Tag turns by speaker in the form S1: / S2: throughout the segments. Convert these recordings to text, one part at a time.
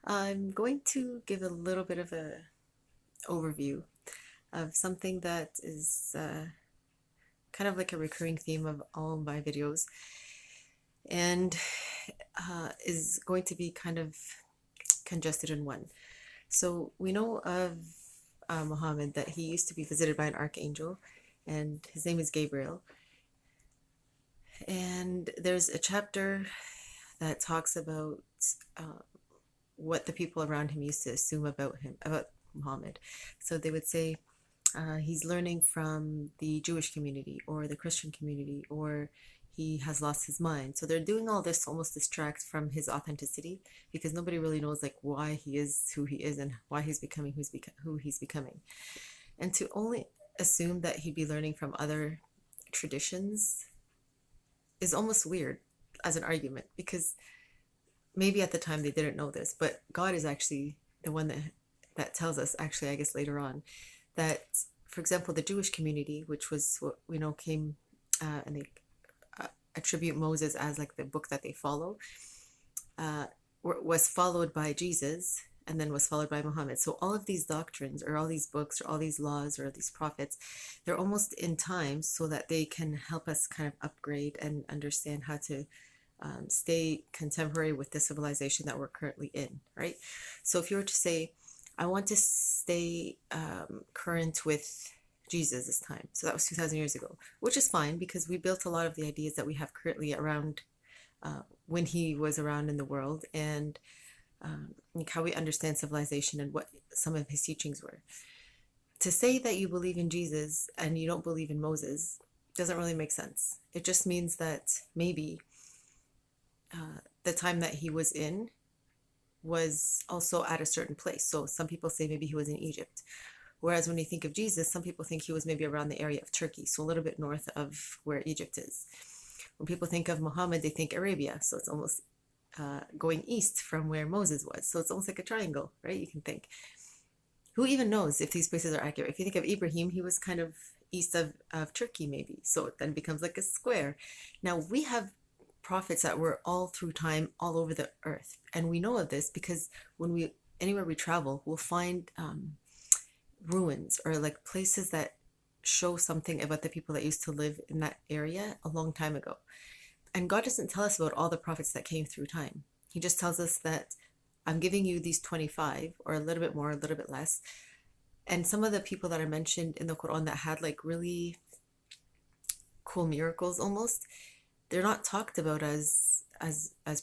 S1: I'm going to give a little bit of a overview of something that is kind of like a recurring theme of all my videos and is going to be kind of congested in one. So we know of Muhammad that he used to be visited by an archangel, and his name is Gabriel. And there's a chapter that talks about uh, what the people around him used to assume about him, about Muhammad. So they would say he's learning from the Jewish community or the Christian community, or he has lost his mind. So they're doing all this to almost distract from his authenticity, because nobody really knows like why he is who he is and why he's becoming who he's becoming. And to only assume that he'd be learning from other traditions is almost weird as an argument, because maybe at the time they didn't know this, but God is actually the one that tells us, actually, I guess later on, that, for example, the Jewish community, which was what we know came and they attribute Moses as like the book that they follow, uh, was followed by Jesus and then was followed by Muhammad. So all of these doctrines or all these books or all these laws or these prophets, they're almost in time so that they can help us kind of upgrade and understand how to stay contemporary with the civilization that we're currently in, right? So if you were to say, I want to stay current with Jesus this time. So that was 2,000 years ago, which is fine because we built a lot of the ideas that we have currently around when he was around in the world, and like how we understand civilization and what some of his teachings were. To say that you believe in Jesus and you don't believe in Moses doesn't really make sense. It just means that maybe the time that he was in was also at a certain place. So some people say maybe he was in Egypt. Whereas when you think of Jesus, some people think he was maybe around the area of Turkey, so a little bit north of where Egypt is. When people think of Muhammad, they think Arabia, so it's almost going east from where Moses was. So it's almost like a triangle, right? You can think. Who even knows if these places are accurate? If you think of Ibrahim, he was kind of east of Turkey, maybe. So it then becomes like a square. Now we have prophets that were all through time, all over the earth. And we know of this because anywhere we travel, we'll find ruins or like places that show something about the people that used to live in that area a long time ago. And God doesn't tell us about all the prophets that came through time. He just tells us that I'm giving you these 25 or a little bit more, a little bit less. And some of the people that are mentioned in the Quran that had like really cool miracles almost, they're not talked about as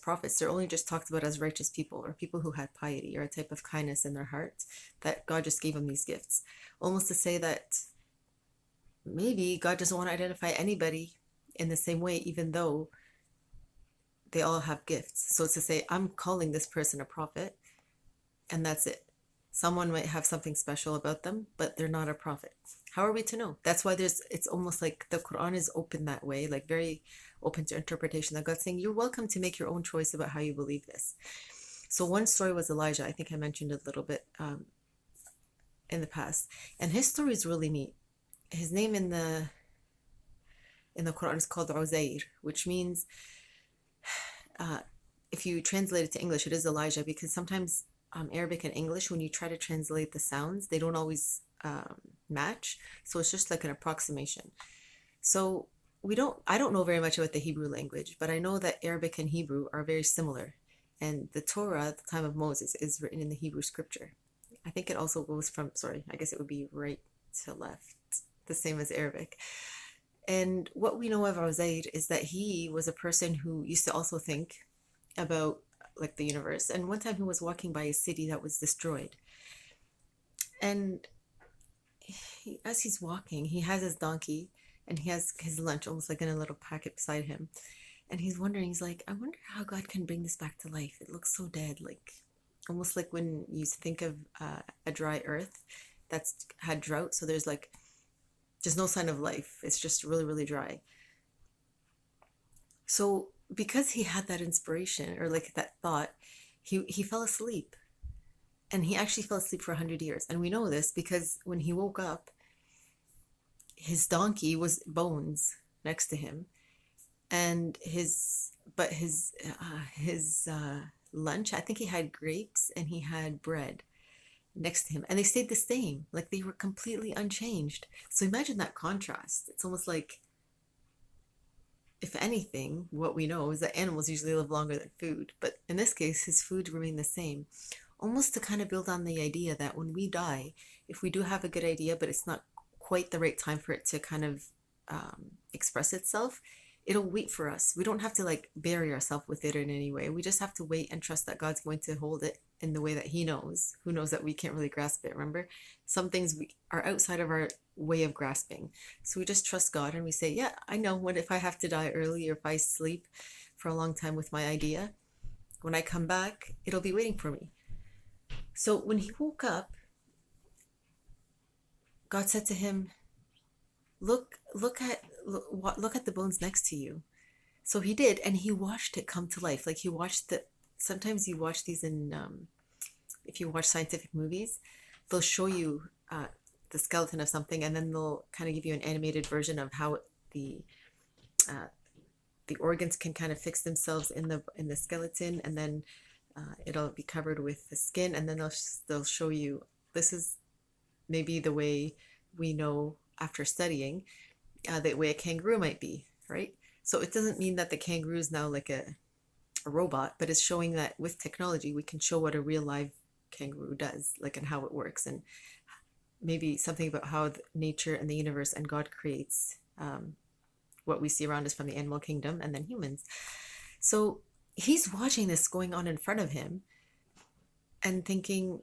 S1: prophets. They're only just talked about as righteous people or people who had piety or a type of kindness in their heart, that God just gave them these gifts. Almost to say that maybe God doesn't want to identify anybody in the same way, even though they all have gifts. So it's to say, I'm calling this person a prophet, and that's it. Someone might have something special about them, but they're not a prophet. How are we to know? That's why it's almost like the Quran is open that way, like very open to interpretation, that God's saying, you're welcome to make your own choice about how you believe this. So one story was Elijah. I think I mentioned it a little bit in the past. And his story is really neat. His name in the Quran is called Uzair, which means, if you translate it to English, it is Elijah, because sometimes Arabic and English, when you try to translate the sounds, they don't always match. So it's just like an approximation. So I don't know very much about the Hebrew language, but I know that Arabic and Hebrew are very similar. And the Torah at the time of Moses is written in the Hebrew scripture. I think it also goes from, sorry, I guess it would be right to left, the same as Arabic. And what we know of Uzair is that he was a person who used to also think about like the universe. And one time he was walking by a city that was destroyed. And as he's walking, he has his donkey and he has his lunch almost like in a little packet beside him. And he's wondering, he's like, I wonder how God can bring this back to life. It looks so dead, like almost like when you think of a dry earth that's had drought. So there's no sign of life. It's just really, really dry. So because he had that inspiration or like that thought, he fell asleep. And he actually fell asleep for 100 years. And we know this because when he woke up, his donkey was bones next to him, and his lunch. I think he had grapes and he had bread next to him, and they stayed the same. Like they were completely unchanged. So imagine that contrast. It's almost like, if anything, what we know is that animals usually live longer than food. But in this case, his food remained the same. Almost to kind of build on the idea that when we die, if we do have a good idea, but it's not quite the right time for it to kind of express itself, it'll wait for us. We don't have to like bury ourselves with it in any way. We just have to wait and trust that God's going to hold it in the way that He knows. Who knows that we can't really grasp it, remember? Some things we are outside of our way of grasping. So we just trust God and we say, yeah, I know what if I have to die early or if I sleep for a long time with my idea, when I come back, it'll be waiting for me. So when he woke up, God said to him, look at the bones next to you. So he did, and he watched it come to life. Like he watched the. Sometimes you watch these in, if you watch scientific movies, they'll show you the skeleton of something, and then they'll kind of give you an animated version of how the organs can kind of fix themselves in the skeleton, and then it'll be covered with the skin, and then they'll show you this is maybe the way we know after studying the way a kangaroo might be, right? So it doesn't mean that the kangaroo is now like a robot, but it's showing that with technology we can show what a real live kangaroo does, like, and how it works, and maybe something about how nature and the universe and God creates what we see around us from the animal kingdom and then humans. So he's watching this going on in front of him and thinking,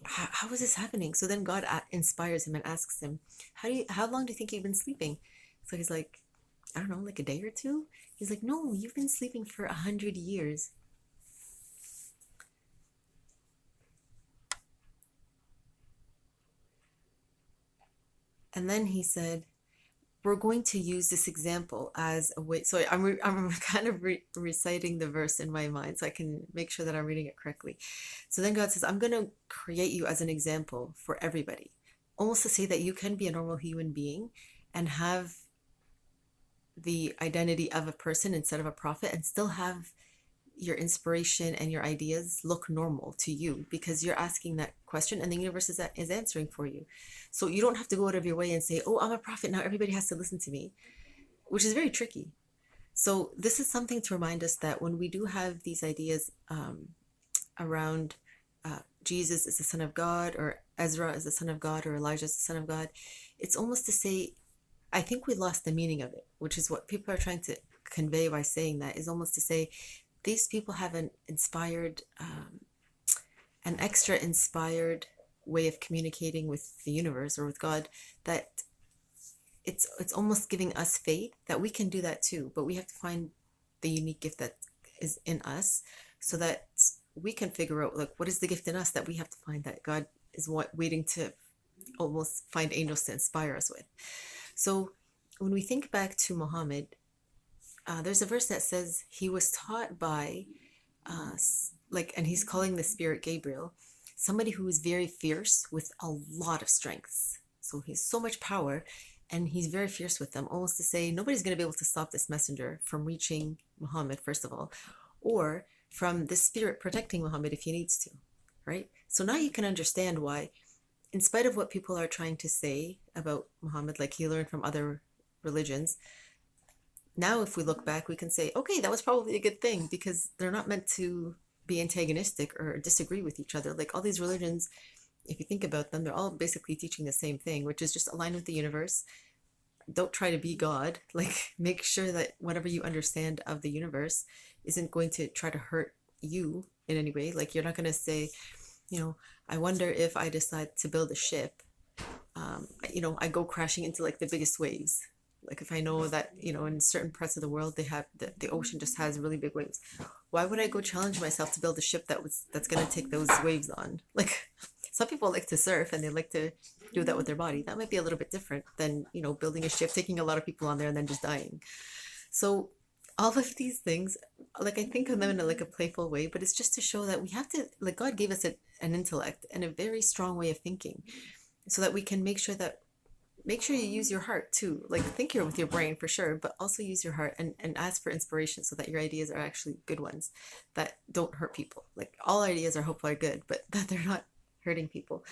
S1: how is this happening? So then God inspires him and asks him, how long do you think you've been sleeping? So he's like, I don't know, like a day or two? He's like, no, you've been sleeping for 100 years. And then he said, we're going to use this example as a way. So I'm kind of reciting the verse in my mind so I can make sure that I'm reading it correctly. So then God says, I'm going to create you as an example for everybody. Almost to say that you can be a normal human being and have the identity of a person instead of a prophet, and still have your inspiration and your ideas look normal to you, because you're asking that question and the universe is answering for you. So you don't have to go out of your way and say, oh, I'm a prophet, now everybody has to listen to me, which is very tricky. So this is something to remind us that when we do have these ideas around Jesus is the Son of God, or Ezra is the Son of God, or Elijah is the Son of God, it's almost to say, I think we lost the meaning of it, which is what people are trying to convey by saying that, is almost to say these people have an inspired, an extra inspired way of communicating with the universe or with God, that it's almost giving us faith that we can do that too, but we have to find the unique gift that is in us, so that we can figure out, like, what is the gift in us that we have to find, that God is waiting to almost find angels to inspire us with. So when we think back to Muhammad, there's a verse that says he was taught by, and he's calling the spirit Gabriel, somebody who is very fierce with a lot of strengths. So he has so much power, and he's very fierce with them, almost to say nobody's going to be able to stop this messenger from reaching Muhammad, first of all, or from the spirit protecting Muhammad if he needs to, right? So now you can understand why, in spite of what people are trying to say about Muhammad, like he learned from other religions, now if we look back, we can say, okay, that was probably a good thing, because they're not meant to be antagonistic or disagree with each other. Like all these religions, if you think about them, they're all basically teaching the same thing, which is just align with the universe. Don't try to be God. Like, make sure that whatever you understand of the universe isn't going to try to hurt you in any way. Like, you're not going to say, I wonder if I decide to build a ship, I go crashing into like the biggest waves. Like if I know that, in certain parts of the world, they have the ocean just has really big waves. Why would I go challenge myself to build a ship that's going to take those waves on? Like, some people like to surf and they like to do that with their body. That might be a little bit different than, building a ship, taking a lot of people on there and then just dying. So all of these things, like, I think of them in a playful way, but it's just to show that we have to, like, God gave us an intellect and a very strong way of thinking, so that we can make sure that make sure you use your heart too. Like think with your brain for sure, but also use your heart and ask for inspiration so that your ideas are actually good ones that don't hurt people. Like all ideas are hopefully are good, but that they're not hurting people.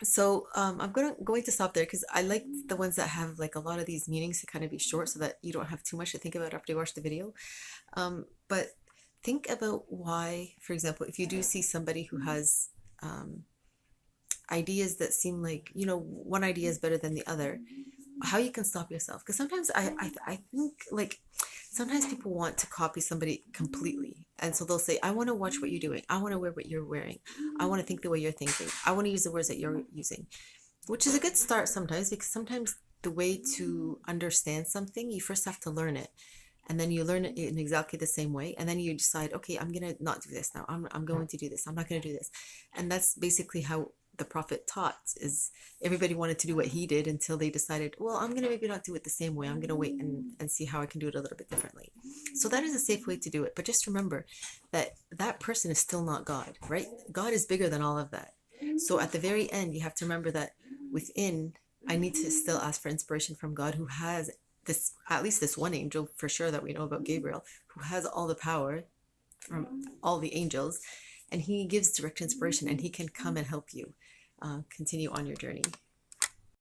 S1: So I'm going to stop there because I like the ones that have like a lot of these meanings to kind of be short so that you don't have too much to think about after you watch the video. But think about why, for example, if you do see somebody who has ideas that seem like, one idea is better than the other, how you can stop yourself. Because sometimes I think like sometimes people want to copy somebody completely. And so they'll say, I want to watch what you're doing. I want to wear what you're wearing. I want to think the way you're thinking. I want to use the words that you're using, which is a good start sometimes because sometimes the way to understand something, you first have to learn it. And then you learn it in exactly the same way. And then you decide, okay, I'm going to not do this now. I'm going to do this. I'm not going to do this. And that's basically how the prophet taught is everybody wanted to do what he did until they decided, well, I'm going to maybe not do it the same way. I'm going to wait and see how I can do it a little bit differently. So that is a safe way to do it. But just remember that that person is still not God, right? God is bigger than all of that. So at the very end, you have to remember that within, I need to still ask for inspiration from God who has this, at least this one angel for sure that we know about, Gabriel, who has all the power from all the angels, and he gives direct inspiration and he can come and help you continue on your journey.